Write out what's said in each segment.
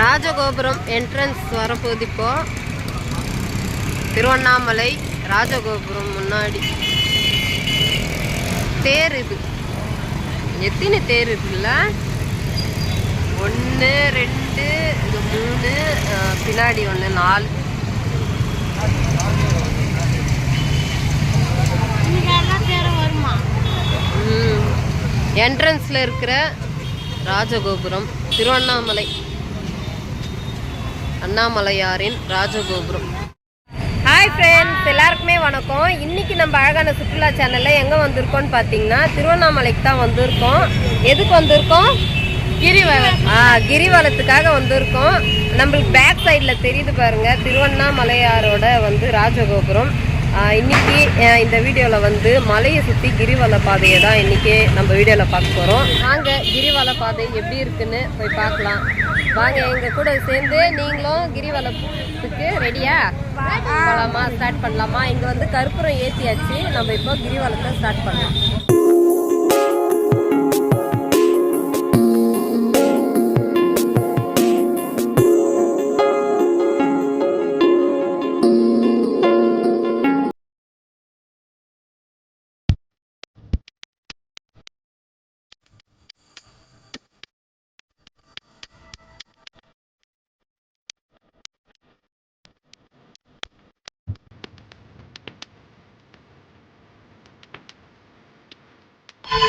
ராஜகோபுரம் என்ட்ரன்ஸ் வரப்போகுது. இப்போ திருவண்ணாமலை ராஜகோபுரம் முன்னாடி தேர். இது எத்தனை தேர் இருக்குல்ல? 1 2 இது 3, பின்னாடி 1 4. என்ட்ரன்ஸ்ல இருக்கிற ராஜகோபுரம் திருவண்ணாமலை அண்ணாமலையாரின் ராஜகோபுரம். ஹாய் ஃப்ரெண்ட்ஸ், எல்லாருக்குமே வணக்கம். இன்னைக்கு நம்ம அழகான சுற்றுலா சேனல்ல எங்க வந்திருக்கோம்னு பார்த்தீங்கன்னா திருவண்ணாமலைக்கு தான் வந்திருக்கோம். எதுக்கு வந்திருக்கோம்? கிரிவலத்துக்காக வந்திருக்கோம். நம்மளுக்கு பேக் சைடில் தெரியுது பாருங்க, திருவண்ணாமலையாரோட ராஜகோபுரம். இன்னைக்கு இந்த வீடியோவில் மலையை சுற்றி கிரிவல பாதையை தான் இன்னைக்கு நம்ம வீடியோவில் பார்க்க போகிறோம். வாங்க கிரிவல பாதை எப்படி இருக்குன்னு போய் பார்க்கலாம். வாங்க எங்கள் கூட சேர்ந்து நீங்களும் கிரிவலத்துக்கு ரெடியா? போகலாமா? ஸ்டார்ட் பண்ணலாமா? இங்கே கற்பூரம் ஏற்றியாச்சு. நம்ம இப்போ கிரிவலத்தை ஸ்டார்ட் பண்ணலாம்.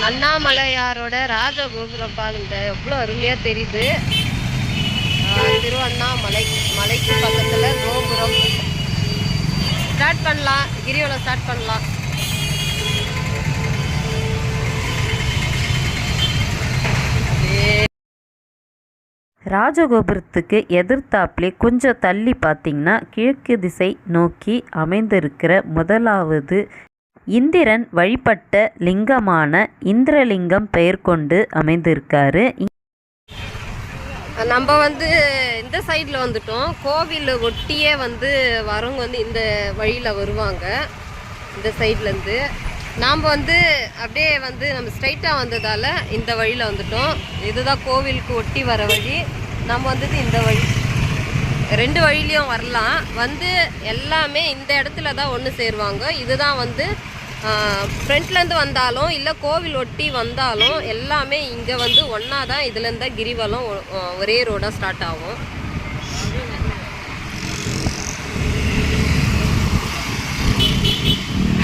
அண்ணாமலையாரோட ராஜகோபுரம் பாருங்க, எவ்வளோ அருமையா தெரியுது. திருவண்ணாமலை மலைக்கு பக்கத்துல கோபுரம். ஸ்டார்ட் பண்ணலாம், கிரிவலம் ஸ்டார்ட் பண்ணலாம். ராஜகோபுரத்துக்கு எதிர்த்தாப்புலே கொஞ்சம் தள்ளி பார்த்தீங்கன்னா கிழக்கு திசை நோக்கி அமைந்திருக்கிற முதலாவது இந்திரன் வழிபட்ட லிங்கமான இந்திரலிங்கம் பெயர் கொண்டு அமைந்திருக்காரு. நம்ம இந்த சைடில் வந்துட்டோம். கோவில் ஒட்டியே வரவங்க இந்த வழியில் வருவாங்க. இந்த சைட்லேருந்து நாம் அப்படியே நம்ம ஸ்ட்ரைட்டாக வந்ததால் இந்த வழியில் வந்துட்டோம். இதுதான் கோவிலுக்கு ஒட்டி வர வழி. நம்ம இந்த வழி 2 வழியிலையும் வரலாம். எல்லாமே இந்த இடத்துல தான் ஒன்று சேருவாங்க. இதுதான் ஃப்ரண்ட்லேருந்து வந்தாலும் இல்லை கோவில் ஒட்டி வந்தாலும் எல்லாமே இங்கே ஒன்றா தான். இதுலேருந்து தான் கிரிவலம் ஒரே ரோடாக ஸ்டார்ட் ஆகும்.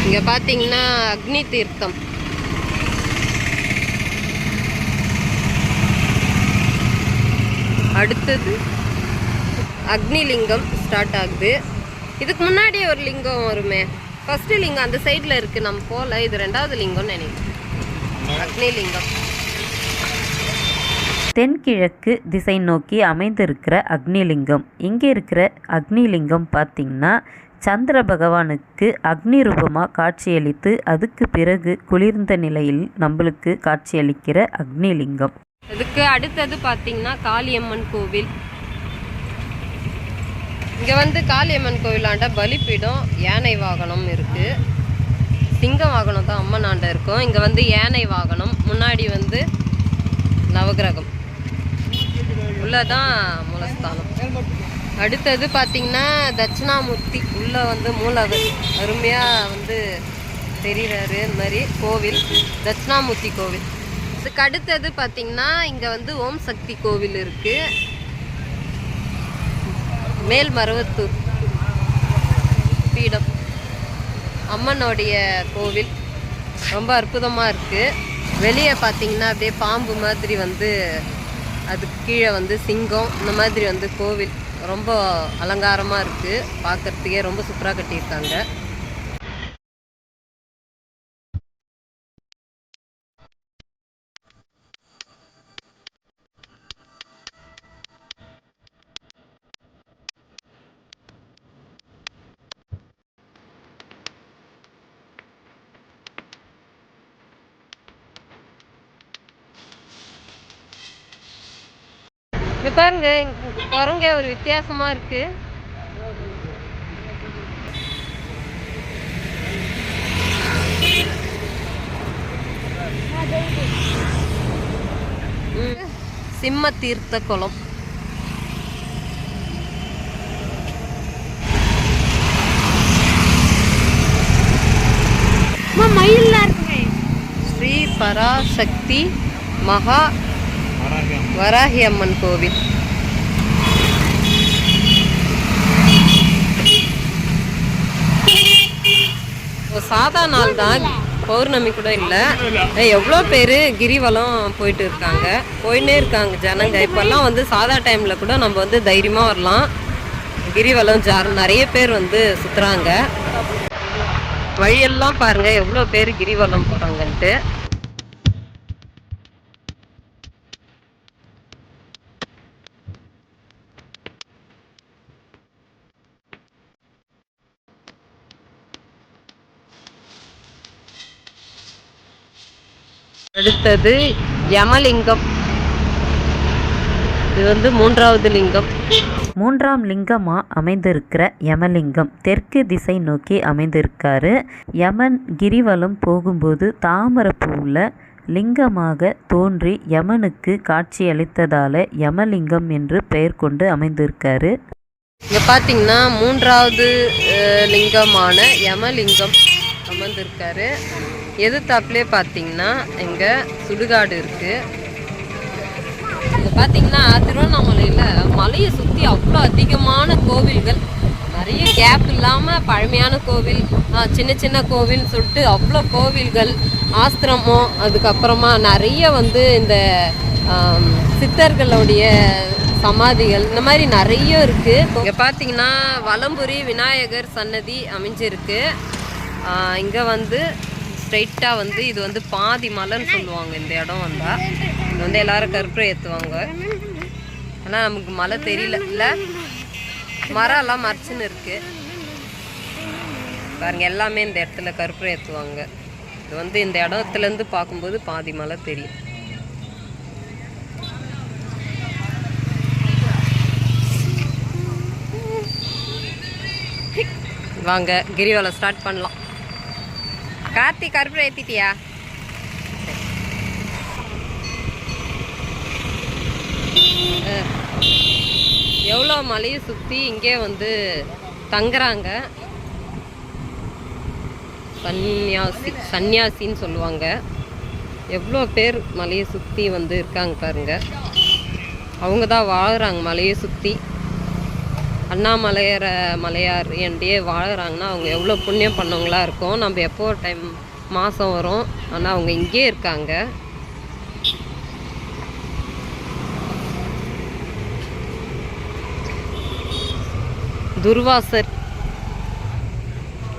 இங்கே பார்த்தீங்கன்னா அக்னி தீர்த்தம். அடுத்தது அக்னி லிங்கம் ஸ்டார்ட் ஆகுது. இதுக்கு முன்னாடியே ஒரு லிங்கம் வருமே, ஃபர்ஸ்ட் லிங்கம் அந்த சைடில் இருக்குது. நம்ம போகல, இது 2வது லிங்கம்னு நினைக்கிறேன். அக்னி லிங்கம் தென்கிழக்கு திசை நோக்கி அமைந்திருக்கிற அக்னிலிங்கம். இங்கே இருக்கிற அக்னிலிங்கம் பார்த்திங்கன்னா சந்திர பகவானுக்கு அக்னி ரூபமாக காட்சியளித்து அதுக்கு பிறகு குளிர்ந்த நிலையில் நம்மளுக்கு காட்சியளிக்கிற அக்னிலிங்கம். இதுக்கு அடுத்தது பார்த்திங்கன்னா காளியம்மன் கோவில். இங்கே காளியம்மன் கோவிலாண்ட பலிப்பீடம், யானை வாகனம் இருக்குது. சிங்க வாகனம் தான் அம்மனாண்ட இருக்கும். இங்கே யானை வாகனம், முன்னாடி நவகிரகம், உள்ளதான் மூலஸ்தானம். அடுத்தது பார்த்திங்கன்னா தட்சிணாமூர்த்தி உள்ள மூலவர் அருமையாக தெரிகிறாரு. இந்த மாதிரி கோவில் தட்சிணாமூர்த்தி கோவில். இதுக்கு அடுத்தது பார்த்திங்கன்னா இங்கே ஓம் சக்தி கோவில் இருக்குது. மேல்மருவத்தூர் பீடம் அம்மனுடைய கோவில் ரொம்ப அற்புதமாக இருக்குது. வெளியே பார்த்தீங்கன்னா அப்படியே பாம்பு மாதிரி அதுக்கு கீழே சிங்கம், இந்த மாதிரி கோவில் ரொம்ப அலங்காரமாக இருக்குது. பார்க்குறதுக்கே ரொம்ப சூப்பராக கட்டியிருக்காங்க. இப்போ பாருங்க, குரங்க ஒரு வித்தியாசமா இருக்கு. சிம்ம தீர்த்த குளம். பராசக்தி மகா வராகி அம்மன் கோவில். சாதா நாள் தான், பௌர்ணமி கூட இல்லை. எவ்வளோ பேர் கிரிவலம் போயிட்டு இருக்காங்க, போயின்னே இருக்காங்க ஜனங்க. இப்போல்லாம் வந்து சாதா டைமில் கூட நம்ம வந்து தைரியமாக வரலாம். கிரிவலம் நிறைய பேர் வந்து சுற்றுறாங்க. வழியெல்லாம் பாருங்கள் எவ்வளோ பேர் கிரிவலம் போகிறாங்கன்ட்டு. அடுத்தது யமலிங்கம். இது வந்து 3வது லிங்கம். 3ஆம் லிங்கமாக அமைந்திருக்கிற யமலிங்கம் தெற்கு திசை நோக்கி அமைந்திருக்காரு. யமன் கிரிவலம் போகும்போது தாமரப்பூவில் லிங்கமாக தோன்றி யமனுக்கு காட்சியளித்ததால் யமலிங்கம் என்று பெயர் கொண்டு அமைந்திருக்காரு. இங்கே பார்த்தீங்கன்னா 3வது லிங்கமான யமலிங்கம் அமர்ந்திருக்காரு. எதிர்த்தாப்புலே பார்த்தீங்கன்னா இங்கே சுடுகாடு இருக்குது. இங்கே பார்த்தீங்கன்னா திருவண்ணாமலையில் மலையை சுற்றி அவ்வளோ அதிகமான கோவில்கள், நிறைய கேப் இல்லாமல் பழமையான கோவில், சின்ன சின்ன கோவில் சொல்லிட்டு அவ்வளோ கோவில்கள், ஆஸ்திரமம், அதுக்கப்புறமா நிறைய வந்து இந்த சித்தர்களுடைய சமாதிகள், இந்த மாதிரி நிறைய இருக்குது. இங்கே பார்த்தீங்கன்னா வலம்புரி விநாயகர் சன்னதி அமைஞ்சிருக்கு. இங்கே வந்து ஸ்ட்ரைட்டாக வந்து இது வந்து பாதி மலைன்னு சொல்லுவாங்க. இந்த இடம் வந்தால் இது வந்து எல்லாரும் கற்பூரம் ஏற்றுவாங்க. ஆனால் நமக்கு மலை தெரியல, இல்லை மரம் எல்லாம் மறைச்சுன்னு இருக்குது பாருங்க. எல்லாமே இந்த இடத்துல கற்பூரம் ஏற்றுவாங்க. இது வந்து இந்த இடத்துலேருந்து பார்க்கும்போது பாதி மலை தெரியும். வாங்க கிரிவலம் ஸ்டார்ட் பண்ணலாம். கார்த்திக் கற்பூரம் ஏற்றிட்டியா? எவ்வளோ மலையை சுற்றி இங்கே வந்து தங்குறாங்க. சன்னியாசின்னு சொல்லுவாங்க. எவ்வளோ பேர் மலையை சுற்றி வந்து இருக்காங்க பாருங்க. அவங்க தான் வாழ்கிறாங்க மலையை சுற்றி. மலையார் என்டையே வாழ்கிறாங்கன்னா அவங்க எவ்வளோ புண்ணியம் பண்ணவங்களா இருக்கும். நம்ம எப்போ டைம் மாதம் வரும், ஆனால் அவங்க இங்கே இருக்காங்க.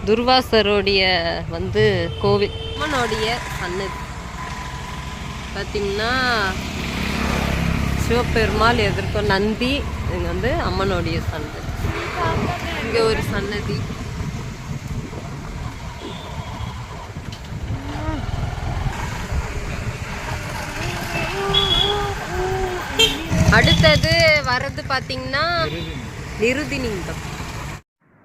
துர்வாசருடைய வந்து கோவில், அம்மனுடைய சன்னதி பார்த்திங்கன்னா சிவபெருமாள் எதிர்க்கும் நந்தி. இங்கே வந்து அம்மனுடைய சன்னதி. இங்கே ஒரு சன்னதி. அடுத்தது வர்றது பார்த்தீங்கன்னா நிருதிலிங்கம்.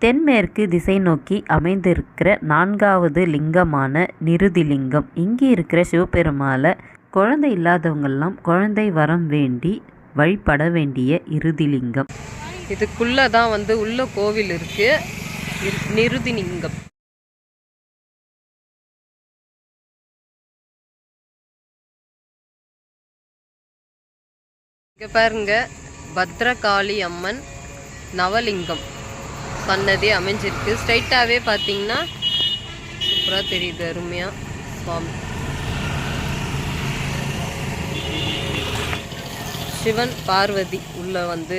தென்மேற்கு திசை நோக்கி அமைந்திருக்கிற 4வது லிங்கமான நிருதிலிங்கம். இங்கே இருக்கிற சிவபெருமாளை குழந்தை இல்லாதவங்கெல்லாம் குழந்தை வரம் வேண்டி வழிபட வேண்டிய இறுதிலிங்கம். இதுக்குள்ளே தான் வந்து உள்ள கோவில் இருக்கு. நிருதிலிங்கம். இங்கே பாருங்க, பத்ரகாளி அம்மன் நவலிங்கம் சன்னதி அமைஞ்சிருக்கு. ஸ்ட்ரைட்டாகவே பார்த்தீங்கன்னா சூப்பராக தெரியுது, அருமையாக சுவாமி. சிவன் பார்வதி உள்ள வந்து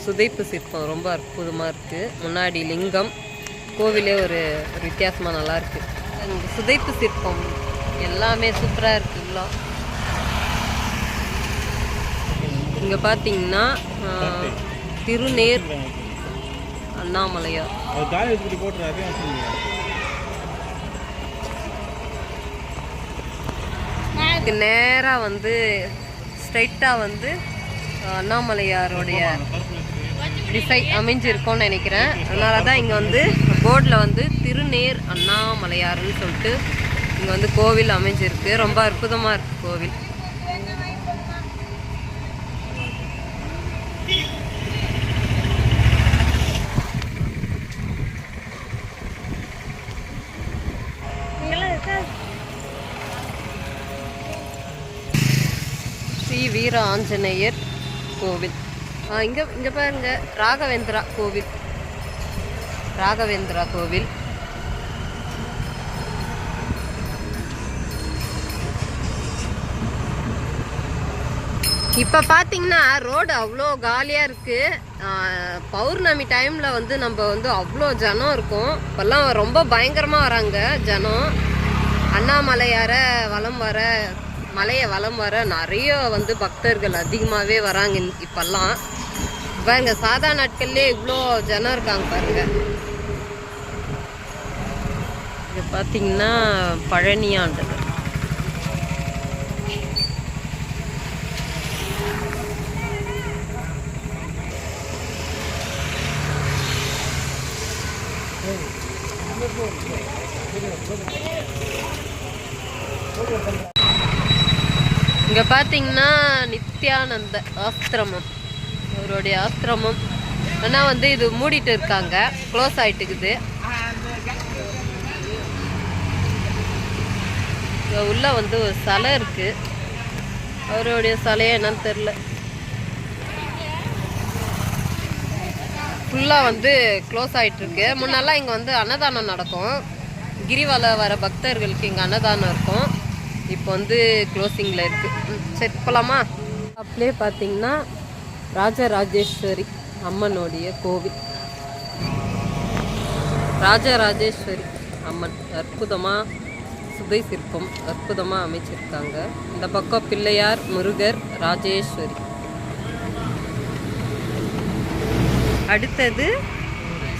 சுதைப்பு சிற்பம் ரொம்ப அற்புதமாக இருக்குது. முன்னாடி லிங்கம், கோவிலே ஒரு வித்தியாசமாக நல்லாயிருக்கு. அந்த சுதைப்பு சிற்பம் எல்லாமே சூப்பராக இருக்குங்களா. இங்கே பார்த்தீங்கன்னா திருநேர் அண்ணாமலையார். நேராக வந்து ஸ்ட்ரைட்டாக வந்து அண்ணாமலையாருடைய டிசை அமைஞ்சிருக்கோன்னு நினைக்கிறேன். அதனால தான் இங்கே வந்து போர்டில் வந்து திருநேர் அண்ணாமலையார்னு சொல்லிட்டு இங்கே வந்து கோவில் அமைஞ்சிருக்கு. ரொம்ப அற்புதமாக இருக்குது கோவில். ஸ்ரீ வீர ஆஞ்சநேயர் கோவில். இங்கே பாருங்க ராகவேந்திரா கோவில். ராகவேந்திரா கோவில். இப்போ பார்த்தீங்கன்னா ரோடு அவ்வளோ காலியாக இருக்குது. பௌர்ணமி டைமில் வந்து நம்ம வந்து அவ்வளோ ஜனம் இருக்கும். இப்போல்லாம் ரொம்ப பயங்கரமாக வராங்க ஜனம். அண்ணாமலையார வலம் வர, மலையை வலம் வர நிறைய வந்து பக்தர்கள் அதிகமாகவே வராங்க இப்போல்லாம். பாருங்க சாதா நாட்கள்லேயே இவ்வளோ ஜனம் இருக்காங்க பாருங்க. இது பார்த்தீங்கன்னா பழனியாண்டவர். இங்க பாத்தீங்கன்னா நித்யானந்த ஆசிரமம், அவருடைய ஆசிரமம். ஆனா வந்து இது மூடிட்டு இருக்காங்க, க்ளோஸ் ஆயிட்டுக்குது. உள்ள வந்து ஒரு சிலை இருக்கு, அவருடைய சிலையா என்னன்னு தெரியல. ஃபுல்லாக வந்து க்ளோஸ் ஆகிட்டு இருக்கு. முன்னெல்லாம் இங்கே வந்து அன்னதானம் நடக்கும். கிரிவல வர பக்தர்களுக்கு இங்கே அன்னதானம் இருக்கும். இப்போ வந்து க்ளோசிங்கில் இருக்குது. சரி போகலாமா? அப்படியே பார்த்தீங்கன்னா ராஜராஜேஸ்வரி அம்மனுடைய கோவில். ராஜராஜேஸ்வரி அம்மன் அற்புதமாக சுதை சிற்பம் அற்புதமாக அமைச்சிருக்காங்க. இந்த பக்கம் பிள்ளையார், முருகர், ராஜேஸ்வரி. அடுத்தது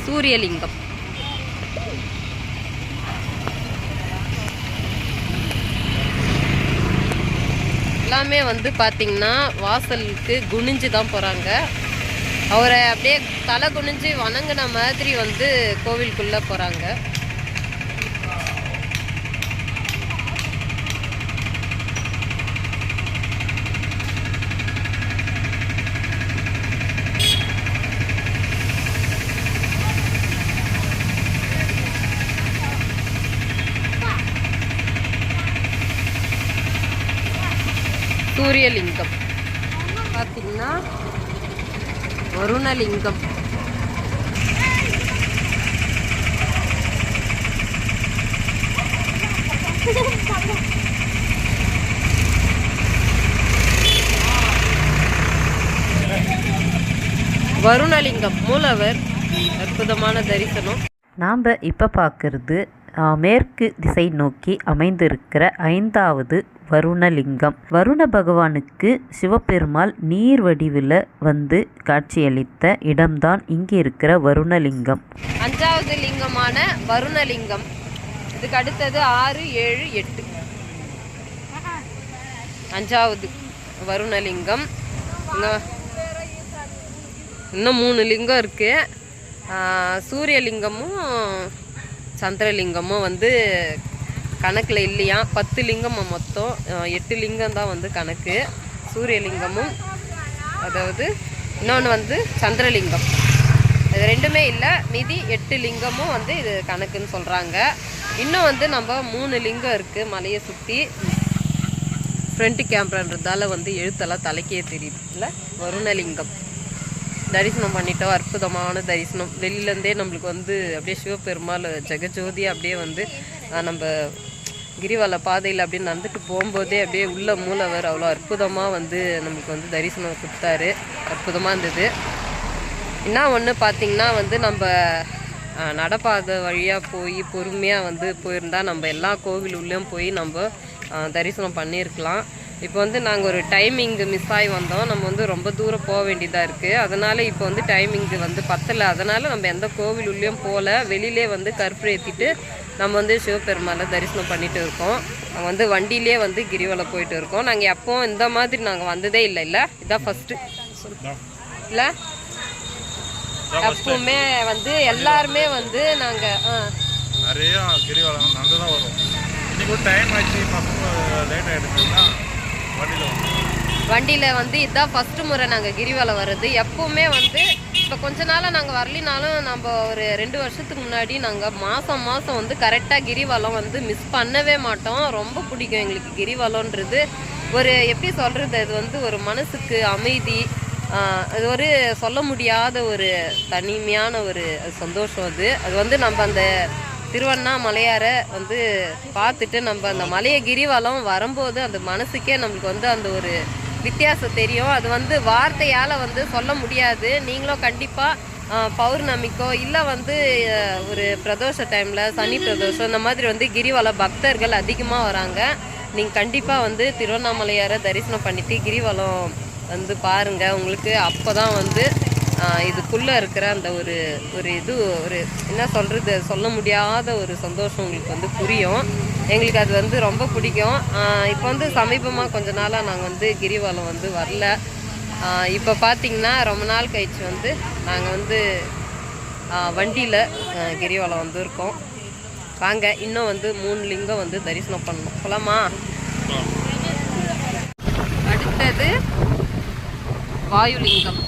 சூரியலிங்கம். எல்லாமே வந்து பார்த்திங்கன்னா வாசலுக்கு குனிஞ்சு தான் போகிறாங்க. அவரை அப்படியே தலை குனிஞ்சு வணங்கின மாதிரி வந்து கோவிலுக்குள்ளே போகிறாங்க. சூரியலிங்கம் பார்த்தீங்கன்னா வருணலிங்கம். வருணலிங்கம் மூலவர் அற்புதமான தரிசனம். நாம் இப்போ பார்க்குறது மேற்கு திசை நோக்கி அமைந்திருக்கிற 5வது வருணலிங்கம். வருண பகவானுக்கு சிவபெருமாள் நீர் வடிவில் வந்து காட்சியளித்த இடம்தான் இங்கே இருக்கிற வருணலிங்கம். 5வது லிங்கமான வருணலிங்கம். இதுக்கு அடுத்தது 6, 7, 8. 5வது வருணலிங்கம். இன்னும் 3 லிங்கம் இருக்குது. சூரியலிங்கமும் சந்திரலிங்கமும் வந்து கணக்கில் இல்லையா. 10 லிங்கம் மொத்தம். 8 லிங்கம் தான் வந்து கணக்கு. சூரியலிங்கமும் அதாவது இன்னொன்று வந்து சந்திரலிங்கம், இது ரெண்டுமே இல்லை. மீதி 8 லிங்கமும் வந்து இது கணக்குன்னு சொல்கிறாங்க. இன்னும் வந்து நம்ம 3 லிங்கம் இருக்குது மலையை சுற்றி. ஃப்ரண்ட் கேமரான்றதால வந்து எழுத்தெல்லாம் தலைக்கே தெரியுது இல்லை. வருணலிங்கம் தரிசனம் பண்ணிட்டோம். அற்புதமான தரிசனம். வெளியிலேருந்தே நம்மளுக்கு வந்து அப்படியே சிவபெருமாள் ஜெகஜோதியாக அப்படியே வந்து நம்ம கிரிவல பாதையில் அப்படியே நடந்துட்டு போகும்போதே அப்படியே உள்ள மூலவர் அவ்வளோ அற்புதமாக வந்து நம்மளுக்கு வந்து தரிசனம் கொடுத்தாரு. அற்புதமாக இருந்தது. என்ன ஒன்று பார்த்திங்கன்னா வந்து நம்ம நடப்பாதை வழியாக போய் பொறுமையாக வந்து போயிருந்தால் நம்ம எல்லா கோவில் உள்ளேயும் போய் நம்ம தரிசனம் பண்ணியிருக்கலாம். இப்போ வந்து நாங்கள் ஒரு டைமிங்கு மிஸ் ஆகி வந்தோம். நம்ம வந்து ரொம்ப தூரம் போக வேண்டியதாக இருக்குது. அதனால் இப்போ வந்து டைமிங்கு வந்து பத்தலை. அதனால் நம்ம எந்த கோவில் உள்ளேயும் போகல. வெளியிலே வந்து கற்பூரம் ஏற்றிட்டு நம்ம வந்து சிவபெருமானை தரிசனம் பண்ணிட்டு இருக்கோம். நாங்கள் வந்து வண்டியிலே வந்து கிரிவலம் போயிட்டு இருக்கோம். நாங்கள் எப்போ இந்த மாதிரி நாங்கள் வந்ததே இல்லை. இல்லை இதான் ஃபஸ்ட்டு இல்லை. எப்பவுமே வந்து எல்லாருமே வந்து நாங்கள் நிறைய கிரிவலம் நடந்து தான் வரும். இன்னைக்கு டைம் ஆச்சு, பசங்க லேட் ஆகிடுச்சுன்னா வண்டியில் வந்து இதுதான் ஃபஸ்ட்டு முறை நாங்கள் கிரிவலம் வர்றது. எப்பவுமே வந்து இப்போ கொஞ்ச நாளாக நாங்கள் வரலினாலும் நம்ம ஒரு 2 வருஷத்துக்கு முன்னாடி நாங்கள் மாதம் வந்து கரெக்டாக கிரிவலம் வந்து மிஸ் பண்ணவே மாட்டோம். ரொம்ப பிடிக்கும் எங்களுக்கு கிரிவலம்ன்றது. ஒரு எப்படி சொல்கிறது, அது வந்து ஒரு மனசுக்கு அமைதி, அது ஒரு சொல்ல முடியாத ஒரு தனிமையான ஒரு சந்தோஷம். அது வந்து நம்ம அந்த திருவண்ணாமலையாரை வந்து பார்த்துட்டு நம்ம அந்த மலையை கிரிவலம் வரும்போது அந்த மனசுக்கே நம்மளுக்கு வந்து அந்த ஒரு வித்தியாசம் தெரியும். அது வந்து வார்த்தையால் வந்து சொல்ல முடியாது. நீங்களும் கண்டிப்பாக பௌர்ணமிக்கோ இல்லை வந்து ஒரு பிரதோஷ டைமில், சனி பிரதோஷம், இந்த மாதிரி வந்து கிரிவல பக்தர்கள் அதிகமாக வராங்க. நீங்கள் கண்டிப்பாக வந்து திருவண்ணாமலையாரை தரிசனம் பண்ணிவிட்டு கிரிவலம் வந்து பாருங்கள். உங்களுக்கு அப்போ தான் வந்து இதுக்குள்ளே இருக்கிற அந்த ஒரு இது ஒரு என்ன சொல்கிறது, சொல்ல முடியாத ஒரு சந்தோஷம் உங்களுக்கு வந்து புரியும். எங்களுக்கு அது வந்து ரொம்ப பிடிக்கும். இப்போ வந்து சமீபமாக கொஞ்ச நாளாக நாங்கள் வந்து கிரிவலம் வந்து வரல. இப்போ பார்த்திங்கன்னா ரொம்ப நாள் கழிச்சு வந்து நாங்கள் வந்து வண்டியில் கிரிவலம் வந்து இருக்கோம். வாங்க, இன்னும் வந்து 3 லிங்கம் வந்து தரிசனம் பண்ணணும். போலாமா? அடுத்தது வாயுலிங்கம்.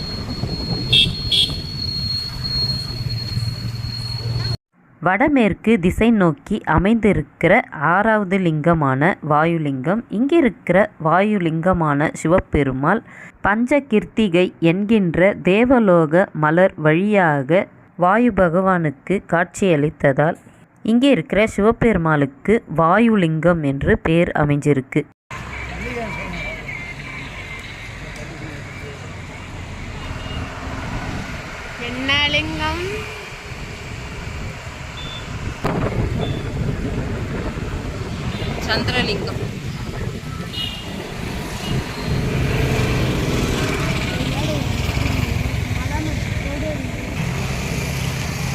வடமேற்கு திசை நோக்கி அமைந்திருக்கிற 6வது லிங்கமான வாயுலிங்கம். இங்கிருக்கிற வாயுலிங்கமான சிவபெருமாள் பஞ்சகிருத்திகை என்கின்ற தேவலோக மலர் வழியாக வாயு பகவானுக்கு காட்சியளித்ததால் இங்கே இருக்கிற சிவபெருமாளுக்கு வாயுலிங்கம் என்று பெயர் அமைஞ்சிருக்கு. என்ன லிங்கம்? சந்திரலிங்கம்.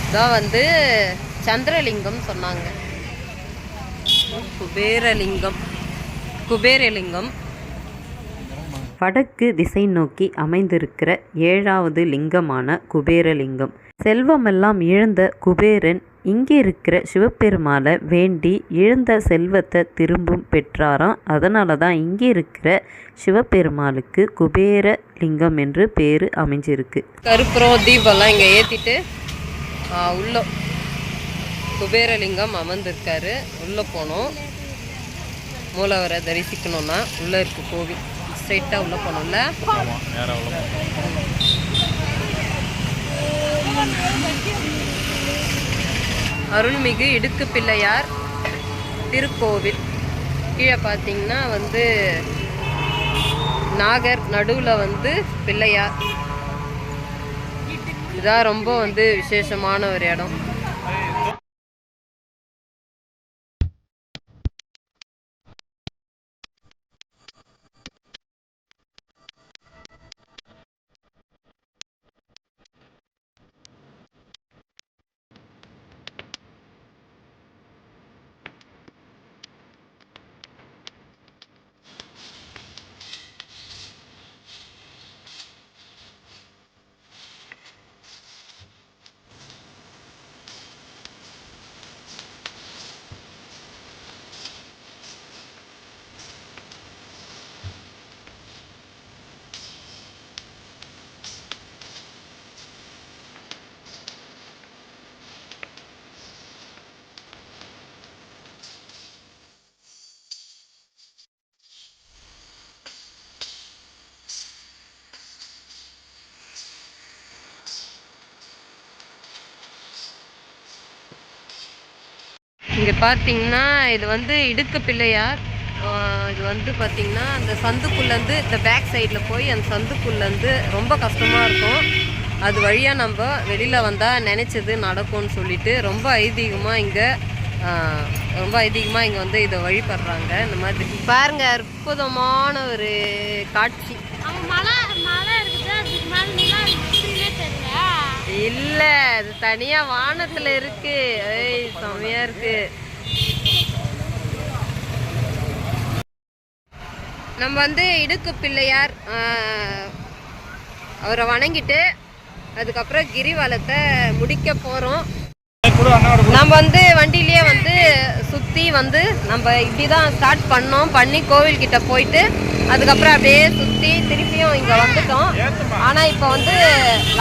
இதான் வந்து சந்திரலிங்கம் சொன்னாங்க. குபேரலிங்கம். வடக்கு திசை நோக்கி அமைந்திருக்கிற 7வது லிங்கமான குபேரலிங்கம். செல்வமெல்லாம் இழந்த குபேரன் இங்கே இருக்கிற சிவபெருமாளை வேண்டி இழந்த செல்வத்தை திரும்பும் பெற்றாராம். அதனால தான் இங்கே இருக்கிற சிவபெருமாளுக்கு குபேரலிங்கம் என்று பேர் அமைஞ்சிருக்கு. கருப்புறம் தீபம்லாம் இங்கே ஏற்றிட்டு உள்ள குபேரலிங்கம் அமர்ந்திருக்காரு. உள்ளே போனோம். மூலவரை தரிசிக்கணும்னா உள்ளே இருக்குது கோவில். ஸ்ட்ரைட்டாக உள்ளே போனோம்ல. அருள்மிகு இடுக்கு பிள்ளையார் திருக்கோவில். கீழே பார்த்தீங்கன்னா வந்து நாகர், நடுவில் வந்து பிள்ளையார். இதான் ரொம்ப வந்து விசேஷமான ஒரு இடம். இங்கே பார்த்தீங்கன்னா இது வந்து இடுக்கு பிள்ளையார். இது வந்து பார்த்திங்கன்னா அந்த சந்துக்குள்ளேருந்து இந்த பேக் சைடில் போய் அந்த சந்துக்குள்ளேருந்து ரொம்ப கஷ்டமாக இருக்கும். அது வழியாக நம்ம வெளியில் வந்தால் நினச்சது நடக்கும்னு சொல்லிட்டு ரொம்ப ஐதீகமாக இங்கே வந்து இதை வழிபடுறாங்க. இந்த மாதிரி பாருங்க, அற்புதமான ஒரு காட்சி. இல்லை, அது தனியாக வானத்தில் இருக்கு. செம்மையாக இருக்கு. நம்ம வந்து இடுக்கு பிள்ளையார் அவரை வணங்கிட்டு அதுக்கப்புறம் கிரிவலத்தை முடிக்க போகிறோம். நம்ம வந்து வண்டியிலேயே வந்து சுற்றி வந்து நம்ம இப்படி தான் ஸ்டார்ட் பண்ணி கோவில்கிட்ட போயிட்டு அதுக்கப்புறம் அப்படியே சுற்றி திருப்பியும் இங்கே வந்துட்டோம். ஆனால் இப்போ வந்து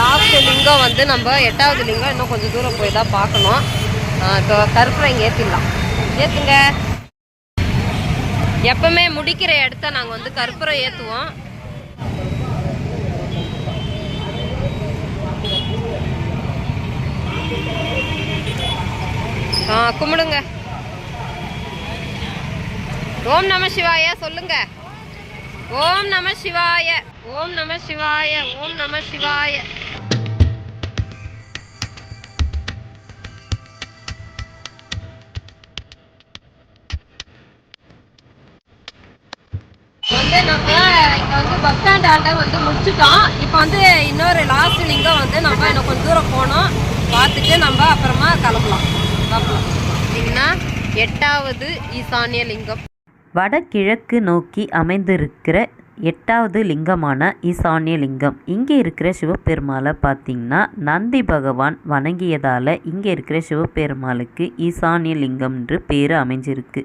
லாஸ்ட் லிங்கம் வந்து நம்ம 8வது லிங்கம் இன்னும் கொஞ்சம் தூரம் போய் தான் பார்க்கணும். இப்போ கருப்புரை இங்கே ஏற்றிடலாம். ஏற்றுங்க. எப்பவுமே முடிக்கிற இடத்த நாங்கள் வந்து கற்பூரம் ஏற்றுவோம். கும்பிடுங்க. ஓம் நம சிவாய சொல்லுங்க. ஓம் நம சிவாய, ஓம் நம சிவாய, ஓம் நம சிவாய. வந்து நம்ம இங்கே வந்து பஸ் ஸ்டாண்ட் ஆண்ட வந்து முடிச்சுட்டோம். இப்போ வந்து இன்னொரு லாஸ்ட் லிங்கம் வந்து நம்ம இன்னும் கொஞ்சம் தூரம் போனோம். பார்த்துட்டு நம்ம அப்புறமா கிளம்பலாம். பார்த்தீங்கன்னா 8வது ஈசானிய லிங்கம். வடகிழக்கு நோக்கி அமைந்திருக்கிற 8வது லிங்கமான ஈசானிய லிங்கம். இங்கே இருக்கிற சிவபெருமாளை பார்த்திங்கன்னா நந்தி பகவான் வணங்கியதால் இங்கே இருக்கிற சிவபெருமாளுக்கு ஈசானிய லிங்கம் என்று பேர் அமைஞ்சிருக்கு.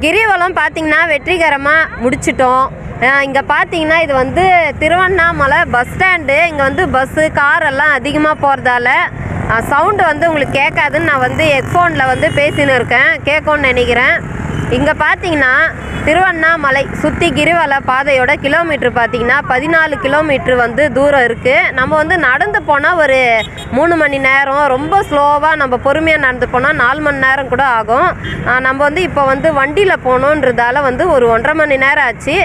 கிரிவலம் பார்த்திங்கன்னா வெற்றிகரமாக முடிச்சிட்டோம். இங்கே பார்த்தீங்கன்னா இது வந்து திருவண்ணாமலை பஸ் ஸ்டாண்டு. இங்கே வந்து பஸ்ஸு கார் எல்லாம் அதிகமாக போகிறதால சவுண்டு வந்து உங்களுக்கு கேட்காதுன்னு நான் வந்து ஹெட்ஃபோனில் வந்து பேசின்னு இருக்கேன், கேட்கும்னு நினைக்கிறேன். இங்கே பார்த்தீங்கன்னா திருவண்ணாமலை சுற்றி கிரிவல பாதையோட கிலோமீட்ரு பார்த்திங்கன்னா 14 கிலோமீட்ரு வந்து தூரம் இருக்குது. நம்ம வந்து நடந்து போனால் ஒரு 3 மணி நேரம், ரொம்ப ஸ்லோவாக நம்ம பொறுமையாக நடந்து போனால் 4 மணி நேரம் கூட ஆகும். நம்ம வந்து இப்போ வந்து வண்டியில் போகணுன்றதால வந்து ஒரு 1.5 மணி நேரம் ஆச்சு.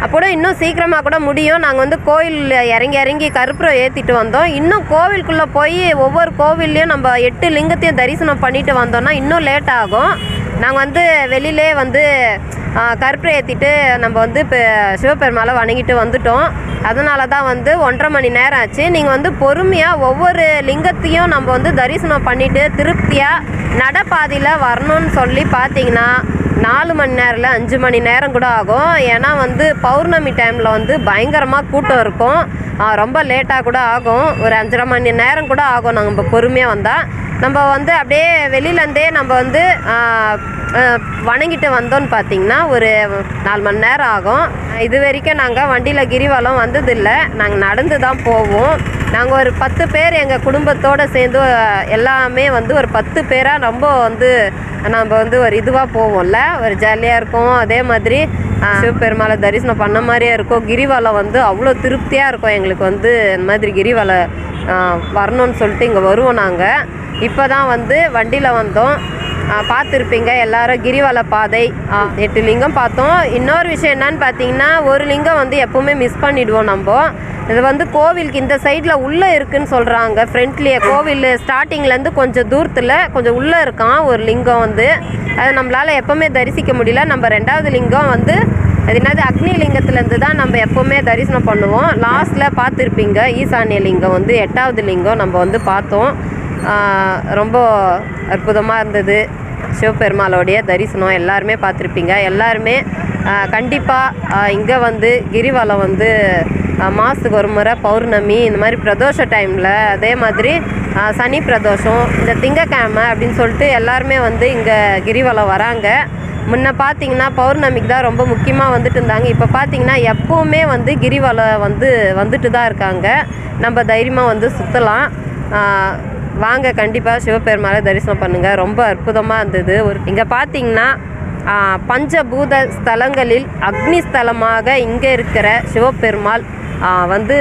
அப்போ இன்னும் சீக்கிரமாக கூட முடியும். நாங்கள் வந்து கோயிலில் இறங்கி கற்பூரம் ஏற்றிட்டு வந்தோம். இன்னும் கோவிலுக்குள்ளே போய் ஒவ்வொரு கோவில்லையும் நம்ம 8 லிங்கத்தையும் தரிசனம் பண்ணிட்டு வந்தோம்னா இன்னும் லேட் ஆகும். நாங்கள் வந்து வெளியிலே வந்து கற்பூரம் ஏற்றிட்டு நம்ம வந்து இப்போ சிவபெருமாளை வணங்கிட்டு வந்துட்டோம். அதனால தான் வந்து 1.5 மணி நேரம் ஆச்சு. நீங்கள் வந்து பொறுமையாக ஒவ்வொரு லிங்கத்தையும் நம்ம வந்து தரிசனம் பண்ணிவிட்டு திருப்தியாக நடப்பாதையில் வரணும்னு சொல்லி பார்த்தீங்கன்னா 4 மணி நேரம் இல்லை 5 மணி நேரம் கூட ஆகும். ஏன்னா வந்து பௌர்ணமி டைமில் வந்து பயங்கரமாக கூட்டம் இருக்கும். ரொம்ப லேட்டாக கூட ஆகும், ஒரு 5.5 மணி நேரம் கூட ஆகும். நாங்கள் இப்போ பொறுமையாக வந்தால் நம்ம வந்து அப்படியே வெளியிலேருந்தே நம்ம வந்து வணங்கிட்டு வந்தோன்னு பார்த்திங்கன்னா ஒரு 4 மணி நேரம் ஆகும். இது வரைக்கும் நாங்கள் வண்டியில் கிரிவலம் வந்ததில்லை, நாங்கள் நடந்து தான் போவோம். நாங்கள் ஒரு 10 பேர் எங்கள் குடும்பத்தோடு சேர்ந்து எல்லாமே வந்து ஒரு 10 பேராக ரொம்ப வந்து நம்ம வந்து ஒரு இதுவாக போவோம்ல, ஒரு ஜாலியாக இருக்கும். அதே மாதிரி சிவபெருமாளை தரிசனம் பண்ண மாதிரியே இருக்கும். கிரிவலம் வந்து அவ்வளோ திருப்தியாக இருக்கும் எங்களுக்கு. வந்து இந்த மாதிரி கிரிவலம் வரணும்னு சொல்லிட்டு இங்கே வருவோம். நாங்கள் இப்போ தான் வந்து வண்டியில் வந்தோம். பார்த்துருப்பீங்க எல்லாரும் கிரிவல பாதை 8 லிங்கம் பார்த்தோம். இன்னொரு விஷயம் என்னன்னு பார்த்தீங்கன்னா ஒரு லிங்கம் வந்து எப்போவுமே மிஸ் பண்ணிவிடுவோம் நம்ம. இது வந்து கோவிலுக்கு இந்த சைடில் உள்ளே இருக்குதுன்னு சொல்கிறாங்க. ஃப்ரண்ட்லேயே கோவில் ஸ்டார்டிங்லேருந்து கொஞ்சம் தூரத்தில் கொஞ்சம் உள்ளே இருக்கான் ஒரு லிங்கம் வந்து. அது நம்மளால் எப்போவுமே தரிசிக்க முடியல. நம்ம 2வது லிங்கம் வந்து அது என்னது அக்னி லிங்கத்துலேருந்து தான் நம்ம எப்போவுமே தரிசனம் பண்ணுவோம். லாஸ்ட்டில் பார்த்துருப்பீங்க ஈசானிய லிங்கம் வந்து 8வது லிங்கம் நம்ம வந்து பார்த்தோம். ரொம்ப அற்புதமாக இருந்தது. சிவபெருமாளோடைய தரிசனம் எல்லாருமே பார்த்துருப்பீங்க. எல்லாருமே கண்டிப்பாக இங்கே வந்து கிரிவலம் வந்து மாதத்துக்கு ஒரு முறை பௌர்ணமி இந்த மாதிரி பிரதோஷ டைமில், அதே மாதிரி சனி பிரதோஷம், இந்த திங்கக்கிழமை அப்படின்னு சொல்லிட்டு எல்லாருமே வந்து இங்கே கிரிவலம் வராங்க. முன்ன பார்த்திங்கன்னா பௌர்ணமிக்கு தான் ரொம்ப முக்கியமாக வந்துட்டு இருந்தாங்க. இப்போ பார்த்திங்கன்னா எப்போவுமே வந்து கிரிவலம் வந்துட்டு தான் இருக்காங்க. நம்ம தைரியமாக வந்து சுற்றலாம். வாங்க, கண்டிப்பாக சிவபெருமாளை தரிசனம் பண்ணுங்கள். ரொம்ப அற்புதமாக இருந்தது. இங்கே பார்த்திங்கன்னா பஞ்சபூத ஸ்தலங்களில் அக்னி ஸ்தலமாக இங்கே இருக்கிற சிவபெருமாள் வந்து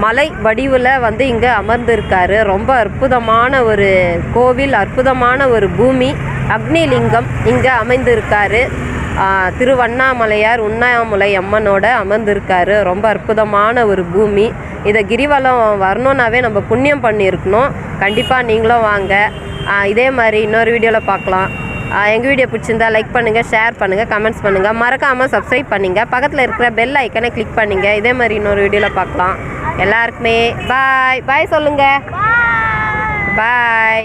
மலை வடிவில் வந்து இங்கே அமர்ந்திருக்காரு. ரொம்ப அற்புதமான ஒரு கோவில், அற்புதமான ஒரு பூமி. அக்னி லிங்கம் இங்கே அமைந்திருக்காரு. திருவண்ணாமலையார் உண்ணாமலை அம்மனோட அமர்ந்திருக்காரு. ரொம்ப அற்புதமான ஒரு பூமி. இதை கிரிவலம் வரணுன்னாவே நம்ம புண்ணியம் பண்ணியிருக்கணும். கண்டிப்பாக நீங்களும் வாங்க. இதே மாதிரி இன்னொரு வீடியோவில் பார்க்கலாம். எங்கள் வீடியோ பிடிச்சிருந்தா லைக் பண்ணுங்கள், ஷேர் பண்ணுங்கள், கமெண்ட்ஸ் பண்ணுங்கள். மறக்காமல் சப்ஸ்கிரைப் பண்ணுங்கள். பக்கத்தில் இருக்கிற பெல் ஐக்கனை கிளிக் பண்ணுங்கள். இதே மாதிரி இன்னொரு வீடியோவில் பார்க்கலாம். எல்லாருக்குமே பாய் பாய் சொல்லுங்கள். பாய்.